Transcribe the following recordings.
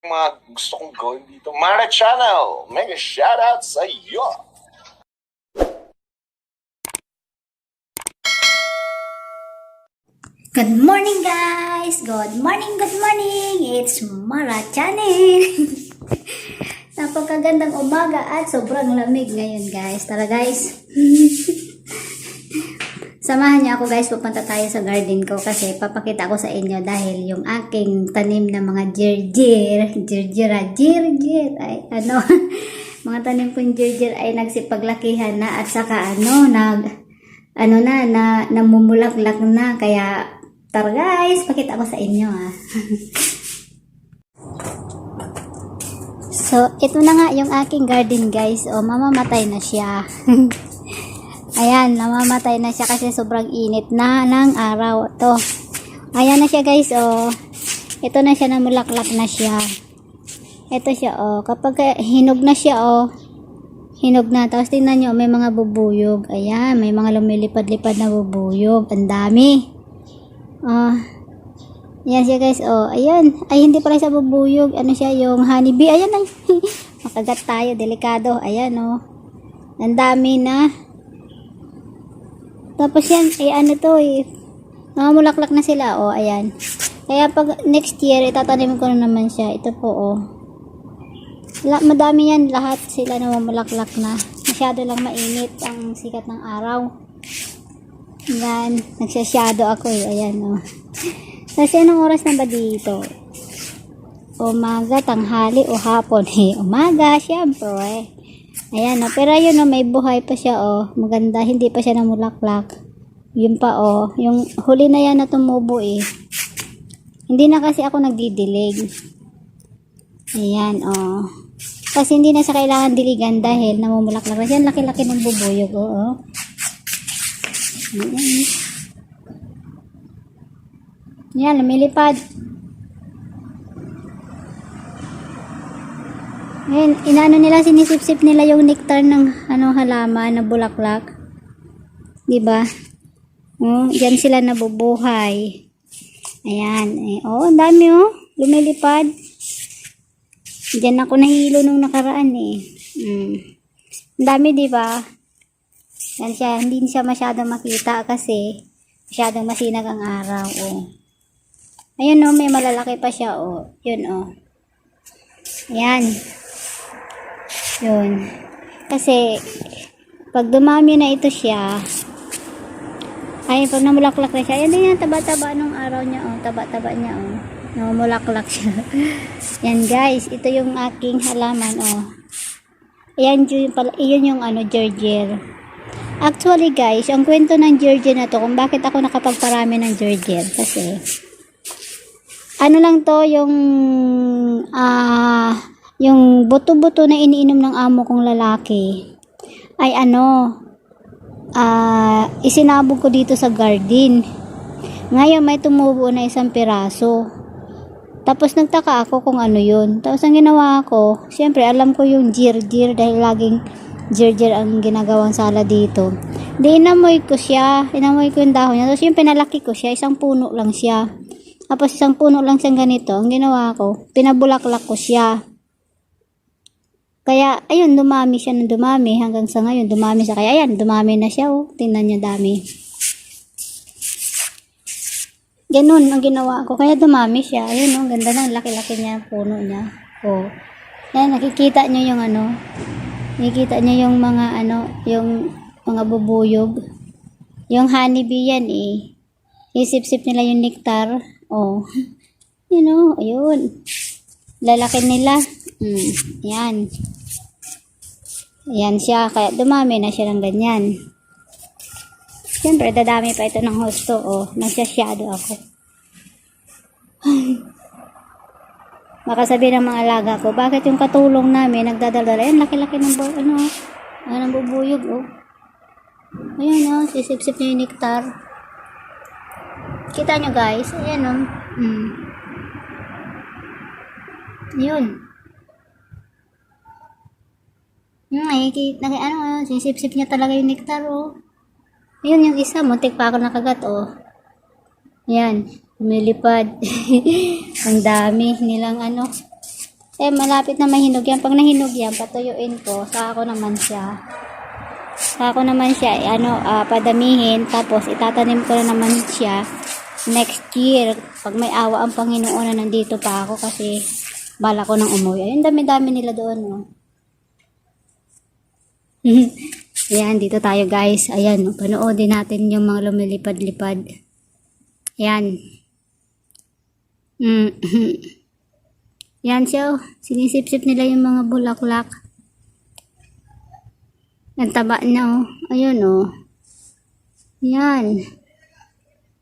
mga gusto kong gawin dito. Mara Channel, mega shoutout sa iyo! Good morning guys! Good morning, good morning! It's Mara Channel! Napakagandang umaga at sobrang lamig ngayon guys. Tara guys! Samahan niyo ako guys, pupunta tayo sa garden ko kasi papakita ko sa inyo dahil yung aking tanim na mga jirjir ay ano, mga tanim kong jirjir ay nagsipaglakihan na at saka namumulaklak na, kaya tara guys, pakita ko sa inyo So, ito na nga yung aking garden guys. O, mamamatay na siya. Ayan, namamatay na siya kasi sobrang init na ng araw. To. Ayan na siya guys, oh. Ito na siya, namulaklak na siya. Ito siya, oh. Kapag hinog na siya, oh. Hinog na. Tapos tingnan nyo, may mga bubuyog. Ayan, may mga lumilipad-lipad na bubuyog. Ang dami. Oh. Ayan siya guys, oh. Ayan. Ay, hindi pala siya bubuyog. Ano siya, yung honeybee. Ayan ay. Makagat tayo, delikado. Ayan, oh. Ang dami na. Tapos yan, ano to namumulaklak na sila, oh, ayan. Kaya pag next year, itatanim ko na naman siya. Ito po, oh. Madami yan, lahat sila namumulaklak na. Masyado lang mainit ang sikat ng araw. Yan, nagsashadow ako ayan, oh. Kasi anong oras na ba dito? Umaga, tanghali, o hapon? Umaga, syempre, Ayan, oh. Pero yun, oh, may buhay pa siya, oh. Maganda, hindi pa siya namulaklak. Yun pa, oh. Yung huli na yan na tumubo, Hindi na kasi ako nagdidilig. Ayan, oh. Kasi hindi na siya kailangan diligan dahil namumulaklak na siya. Laki-laki ng bubuyog, oh. Ayan. Ayan, lumilipad. Ngayon, inaano nila, sinisip-sip nila yung nectar ng halaman na bulaklak. 'Di ba? Oh, diyan sila nabubuhay. Ayan, ang dami, oh, lumilipad. Diyan ako nahilo nung nakaraan, Ang dami, 'di ba? Yan siya, hindi siya masyadong makita kasi masyadong masinag ang araw, oh. Ayun, oh, may malalaki pa siya, oh. Yun, oh. Ayan. Yun. Kasi, pag dumami na ito siya, ay, pag namulaklak na siya, yan din yung taba-taba nung araw niya, oh. Taba-taba niya, oh. Namulaklak siya. Yan, guys. Ito yung aking halaman, oh. Ayan, yun yung, jirjir. Actually, guys, ang kwento ng jirjir na to, kung bakit ako nakapagparami ng jirjir, kasi, ano lang to, yung buto-buto na iniinom ng amo kong lalaki ay isinabog ko dito sa garden. Ngayon may tumubo na isang piraso. Tapos nagtaka ako kung ano yun. Tapos ang ginawa ko, siyempre alam ko yung jirjir dahil laging jirjir ang ginagawang sala dito. Di inamoy ko siya. Inamoy ko yung dahon niya. Tapos yung pinalaki ko siya, isang puno lang siya. Tapos isang puno lang siyang ganito. Ang ginawa ko, pinabulaklak ko siya. Kaya, ayun, dumami siya ng dumami. Hanggang sa ngayon, dumami siya. Kaya, ayan, dumami na siya, oh. Tingnan niyo, dami. Ganun ang ginawa ko. Kaya, dumami siya. Ayun, oh, ganda ng laki-laki niya, puno niya. Oh. Ayan, nakikita niyo yung nakikita niyo yung mga, yung mga bubuyog. Yung honeybee yan, isip-sip nila yung nectar. Oh. Ayun. Lalaki nila. Yan. Yan siya. Kaya dumami na siya ng ganyan. Siyempre, dadami pa ito ng husto. Oh, nagsashadow ako. Baka sabihin ng mga alaga ko, bakit yung katulong namin nagdadala? Ayan, laki-laki ng ng bubuyog, oh. Ayan, oh. Sisip-sip niya yung nectar. Kita nyo, guys. Ayan, oh. Yun. Sisip-sip niya talaga yung nectar, oh. Ayun, yung isa, muntik pa ako nakagat, oh. Yan, lumilipad. Ang dami nilang Eh, malapit na mahinog yan. Pag nahinog yan, patuyuin ko. Saka ko naman siya. Padamihin. Tapos, itatanim ko na naman siya next year. Pag may awa ang Panginoon na nandito pa ako kasi bala ko nang umuwi. Ayun, dami-dami nila doon, oh. Ayan, dito tayo, guys. Ayan, oh, panoodin natin yung mga lumilipad-lipad. Ayan. Yan siya, oh. Sinisip-sip nila yung mga bulaklak. Ang taba na, oh. Ayun, oh. Yan.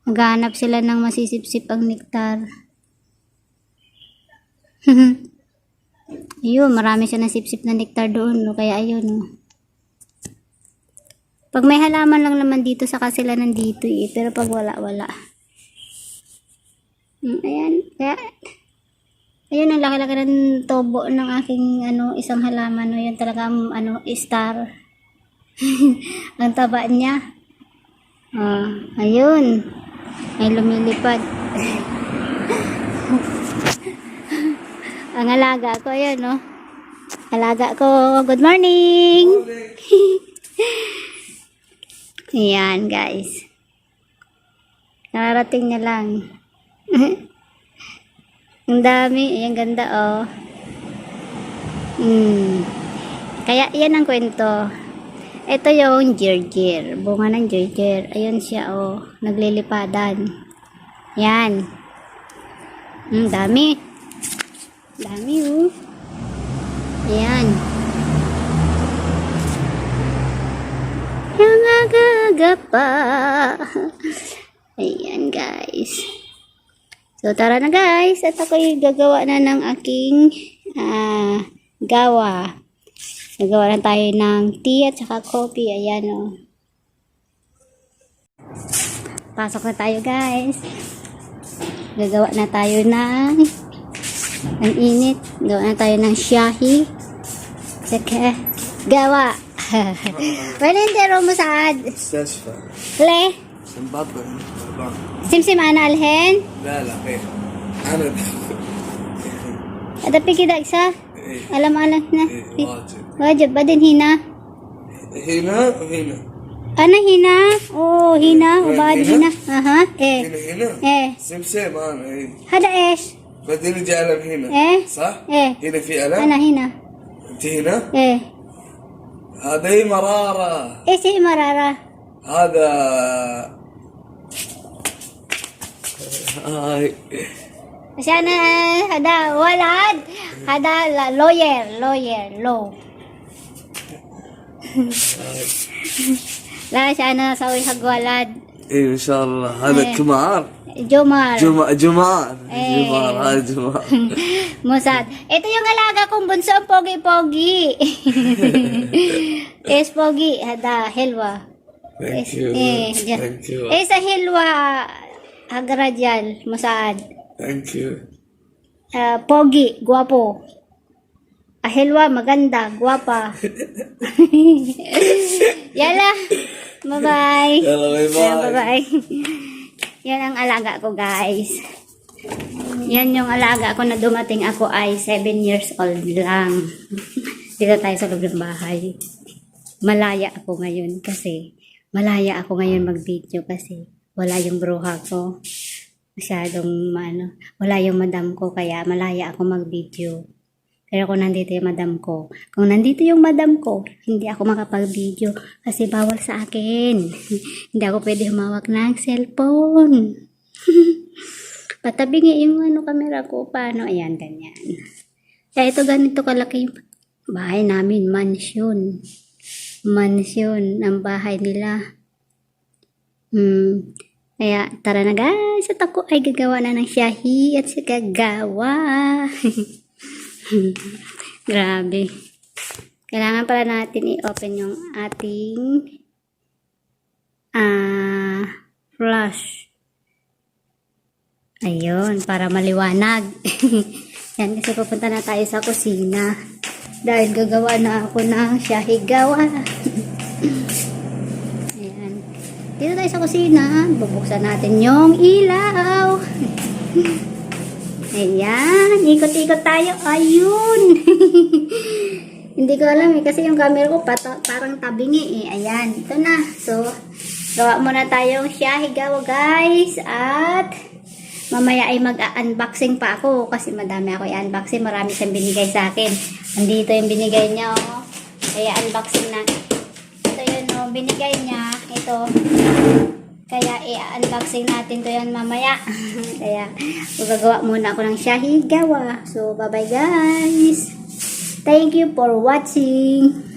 Naghahanap sila ng masisip-sip ang nektar. Ayun, marami siya nasip-sip na nektar doon, no? Kaya ayun, no? Pag may halaman lang naman dito, saka sila nandito, eh. Pero pag wala. Ayan, kaya ayun, ang laki-laki ng tobo ng aking, isang halaman, no? Yun talaga, star. Ang taba niya. Ayun. May lumilipad. Ang alaga ko, ayun, no? Alaga ko, good morning! Ayan, guys. Nararating na lang. Ang dami. Ayan, ganda, oh. Kaya, yan ang kwento. Ito yung jirjir. Bunga ng jirjir. Ayun siya, oh. Naglilipadan. Yan. Dami. Dami, oh. Yan. Yung aga pa. Ayan, guys. So, tara na, guys. At ako'y gagawa na ng aking gawa. Gagawa na tayo ng tea at saka coffee. Ayan, o. Pasok na tayo, guys. Gagawa na tayo ng ang init. Gagawa na tayo ng shahi. Saka, gawa. وين انت رو مساعد؟ مستشفى ليه؟ زيمبابوي. سمسم انا الحين؟ لا غير انا ادبي كده اكسا؟ إيه. ألم هنا؟ إيه، واجب بعدين هنا هنا وهنا. انا هنا هنا وبعد هنا اها ايه هنا ايه سمسم انا ايه. هذا ايش؟ بعدين يجي علم هنا ايه صح؟ ايه هنا في علم. انا هنا. انت هنا؟ ايه هذه مرارة. ايش هي مرارة؟ هذا هاي عشان هذا ولد هذا لوير لو لا عشان اسوي حق ولد. ايه ان شاء الله. هذا إيه. كمار. Jomar. جمار. إيه. جمار هذا جمار. Musad. Ito yung alaga kong bunso, ang pogi-pogi. Yes, pogi. Hada, helwa. Thank you. Thank you. Sa helwa, hagarajal, Musad. Thank you. Pogi, guwapo. Helwa, maganda, guwapa. Yala. Bye-bye. Yalla, bye-bye. Ayan, bye-bye. Yan ang alaga ko, guys. Yan yung alaga ko na dumating ako ay 7 years old lang. Dito tayo sa loob ng bahay. Malaya ako ngayon mag-video kasi wala yung bruha ko. Masyadong wala yung madam ko kaya malaya ako mag-video. Pero kung nandito yung madam ko, hindi ako makapag-video kasi bawal sa akin. Hindi ako pwede humawak ng cellphone. Patabi nga yung camera ko. Paano? Ayan, ganyan. Kaya ito ganito kalaki yung bahay namin. Mansion. Mansion ang bahay nila. Kaya tara na, guys. At ako ay gagawa na ng shahi at saka gawa. Grabe. Kailangan pala natin i-open yung ating flash. Ayun, para maliwanag. Yan, kasi pupunta na tayo sa kusina. Dahil gagawa na ako ng shahigawa. Ayan. Dito tayo sa kusina. Bubuksan natin yung ilaw. Ayan, ikot-ikot tayo. Ayun. Hindi ko alam eh, kasi yung camera ko parang tabingi eh. Ayan, ito na. So, gawa muna tayong shahigawa guys. At mamaya ay mag-unboxing pa ako kasi madami ako i-unboxing. Marami siyang binigay sa akin. Andito yung binigay niya oh. Kaya unboxing na. Ito yun oh, binigay niya. Ito. Kaya i-unboxing natin to yan mamaya. Kaya magagawa muna ako ng shahigawa. So, bye-bye guys. Thank you for watching.